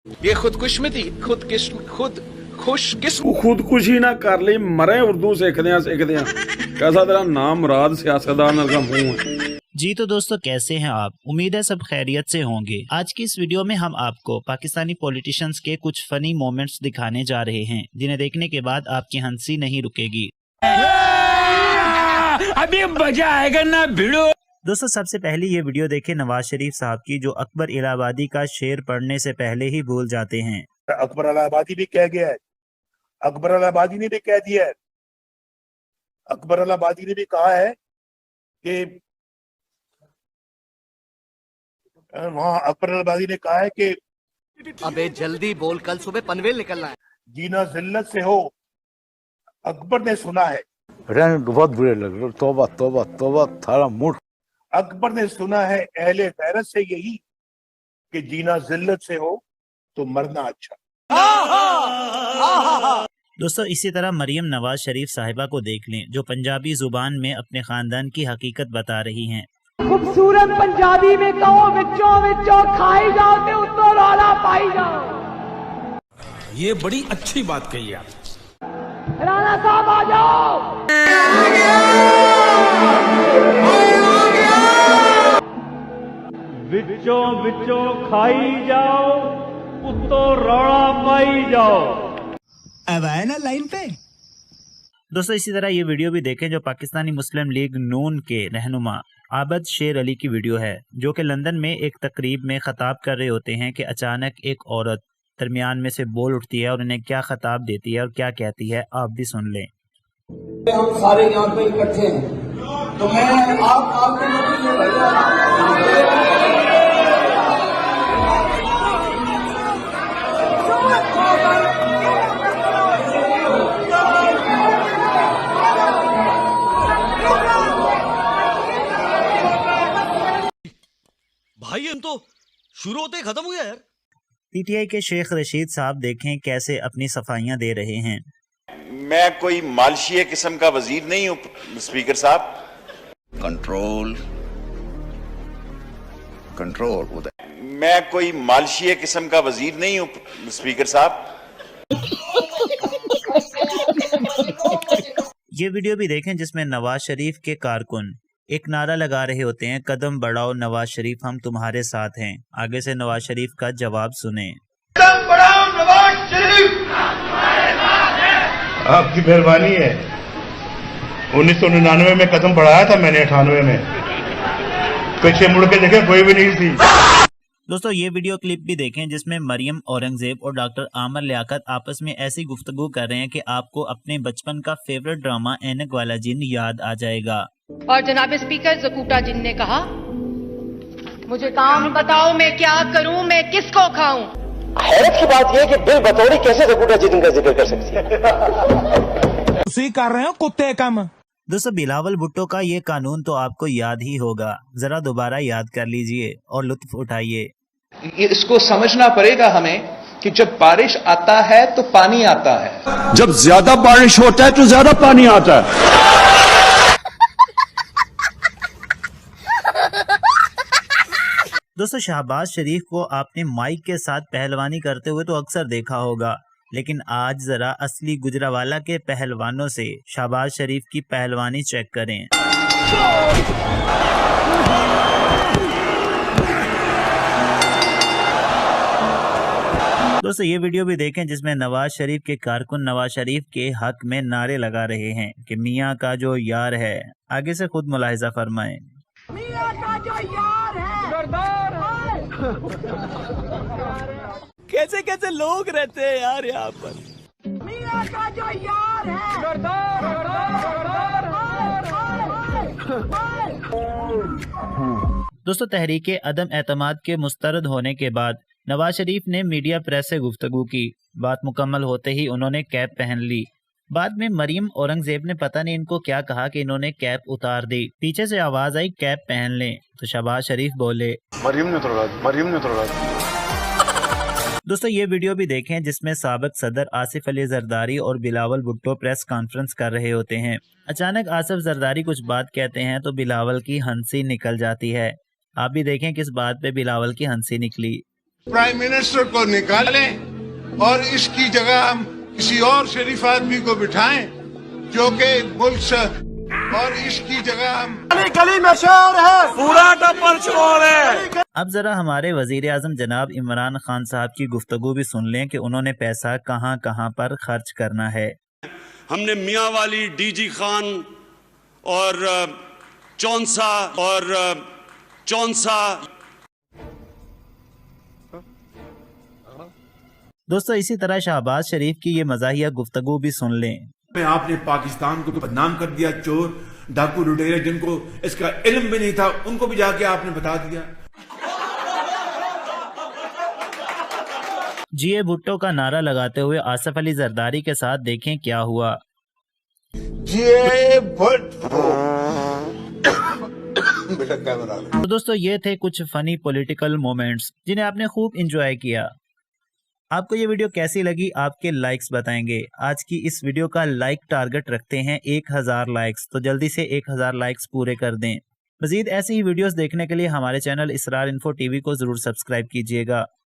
ये खुदकुशमती ਖੁਦਕੁਸ਼ੀ ਨਾ ਕਰ ਲਈ ਮਰੇ ਉਰਦੂ ਸਿੱਖਦਿਆਂ कैसा तेरा नाम मुराद सियासतदान का मुंह है। जी तो दोस्तों, कैसे हैं आप? उम्मीद है सब खैरियत से होंगे। आज की इस वीडियो में हम आपको पाकिस्तानी पॉलिटिशियंस के कुछ फनी मोमेंट्स दिखाने जा रहे हैं, जिन्हें देखने के बाद आपकी हंसी नहीं रुकेगी। अभी मजा आएगा ना भिड़ो। दोस्तों, सबसे पहले ये वीडियो देखें नवाज शरीफ साहब की, जो अकबर इलाहाबादी का शेर पढ़ने से पहले ही भूल जाते हैं। अकबर इलाहाबादी भी कह गया है, अकबर इलाहाबादी ने भी कह दिया है, अकबर इलाहाबादी ने भी कहा है कि वहाँ अकबर इलाहाबादी ने कहा है कि अबे जल्दी बोल, कल सुबह पनवेल निकलना है। जीना जिल्लत से हो, अकबर ने सुना है। बहुत बुरे लग रहे। तौबा तौबा तौबा, थारा मूड। अकबर ने सुना है अहले गैरत से यही कि जीना जिल्लत से हो तो मरना अच्छा। दोस्तों, इसी तरह मरियम नवाज शरीफ साहिबा को देख लें, जो पंजाबी जुबान में अपने खानदान की हकीकत बता रही हैं। खूबसूरत पंजाबी में कहो विचों विचों खाई जाओ ते उत्तो रौला पाई जाओ। ये बड़ी अच्छी बात कही आप। राणा साहब आ जाओ। विचों विचों खाई जाओ उत्तो रौला पाई जाओ। अब आए ना लाइन पे। दोस्तों, इसी तरह ये वीडियो भी देखें, जो पाकिस्तानी मुस्लिम लीग नून के रहनुमा आबद शेर अली की वीडियो है, जो कि लंदन में एक तकरीब में खताब कर रहे होते हैं कि अचानक एक औरत दरमियान में से बोल उठती है और उन्हें क्या खताब देती है और क्या कहती है, आप भी सुन लें। हम सारे यहाँ पे इकट्ठे हैं, तो मैं आपके भाई हम तो शुरू होते ही खत्म हो गया यार। पीटीआई के शेख रशीद साहब देखें कैसे अपनी सफाइयां दे रहे हैं। मैं कोई मालशीय किस्म का वजीर नहीं हूं स्पीकर साहब। कंट्रोल कंट्रोल उधर। मैं कोई मालशीय किस्म का वजीर नहीं हूं स्पीकर साहब। ये वीडियो भी देखें, जिसमें नवाज शरीफ के कारकुन एक नारा लगा रहे होते हैं, कदम बढ़ाओ नवाज शरीफ, हम तुम्हारे साथ हैं। आगे से नवाज शरीफ का जवाब सुने। कदम बढ़ाओ नवाज शरीफ, आपकी मेहरबानी है। 1999 में कदम बढ़ाया था मैंने, 98 में पीछे मुड़ के देखे कोई भी नहीं थी। दोस्तों, ये वीडियो क्लिप भी देखें, जिसमें मरियम औरंगजेब और डॉक्टर आमर लियाकत आपस में ऐसी गुफ्तगू कर रहे हैं कि आपको अपने बचपन का फेवरेट ड्रामा ऐनक वाला जिन याद आ जाएगा। और जनाब स्पीकर ज़कूटा जिन ने कहा, मुझे काम बताओ, मैं क्या करूं, मैं किसको खाऊं। हैरत की बात यह कि बिल बतौरी कैसे ज़कूटा जिन का जिक्र कर सकती है। उसी कर रहे हो कुत्ते कम। दोस्तों, बिलावल भुट्टो का ये कानून तो आपको याद ही होगा, जरा दोबारा याद कर लीजिए और लुत्फ उठाइए। इसको समझना पड़ेगा हमें कि जब बारिश आता है तो पानी आता है, जब ज्यादा बारिश होता है तो ज्यादा पानी आता है। दोस्तों, शहबाज शरीफ को आपने माइक के साथ पहलवानी करते हुए तो अक्सर देखा होगा, लेकिन आज जरा असली गुजरावाला के पहलवानों से शहबाज शरीफ की पहलवानी चेक करें। दोस्तों, ये वीडियो भी देखें, जिसमें नवाज शरीफ के कारकुन नवाज शरीफ के हक में नारे लगा रहे हैं कि मियाँ का जो यार है। आगे से खुद मुलाहिजा फरमाएं। मियां का जो यार है सरदार है। कैसे कैसे लोग रहते हैं यार यहाँ पर। मियां का जो यार है सरदार दोस्तों, तहरीके अदम एतमाद के मुस्तरद होने के बाद नवाज शरीफ ने मीडिया प्रेस से गुफ्तगू की। बात मुकम्मल होते ही उन्होंने कैप पहन ली। बाद में मरियम औरंगजेब ने पता नहीं इनको क्या कहा कि इन्होंने कैप उतार दी। पीछे से आवाज आई, कैप पहन लें, तो शहबाज शरीफ बोले, मरियम ने तोड़ा। दोस्तों, ये वीडियो भी देखें, जिसमें साबिक सदर आसिफ अली जरदारी और बिलावल भुट्टो प्रेस कॉन्फ्रेंस कर रहे होते हैं। अचानक आसिफ जरदारी कुछ बात कहते हैं तो बिलावल की हंसी निकल जाती है। आप भी देखें किस बात पे बिलावल की हंसी निकली। प्राइम मिनिस्टर को निकालें और इसकी जगह हम किसी और शरीफ आदमी को बिठाएं जो कि मुल्क से, और इसकी जगह हम गली में शोर है, पूरा टप्पर शोर है। अब जरा हमारे वजीर आजम जनाब इमरान खान साहब की गुफ्तगू भी सुन लें कि उन्होंने पैसा कहां कहां पर खर्च करना है। हमने मियाँ वाली, डीजी खान और चौंसा दोस्तों इसी तरह शहबाज शरीफ की ये मज़ाहिया गुफ्तगू भी सुन लें। आपने पाकिस्तान को बदनाम कर दिया, चोर डाकू लुटेरे जिनको इसका इल्म भी नहीं था उनको भी जाके आपने बता दिया। जीए भुट्टो का नारा लगाते हुए आसिफ अली जरदारी के साथ देखें क्या हुआ। जीए भुट्टो। तो दोस्तों ये थे कुछ फनी पॉलिटिकल मोमेंट्स जिन्हें आपने खूब एंजॉय किया। आपको ये वीडियो कैसी लगी आपके लाइक्स बताएंगे। आज की इस वीडियो का लाइक टारगेट रखते हैं 1000 लाइक्स, तो जल्दी से 1000 लाइक्स पूरे कर दें। मजीद ऐसी ही वीडियोस देखने के लिए हमारे चैनल इसरार इन्फो टीवी को जरूर सब्सक्राइब कीजिएगा।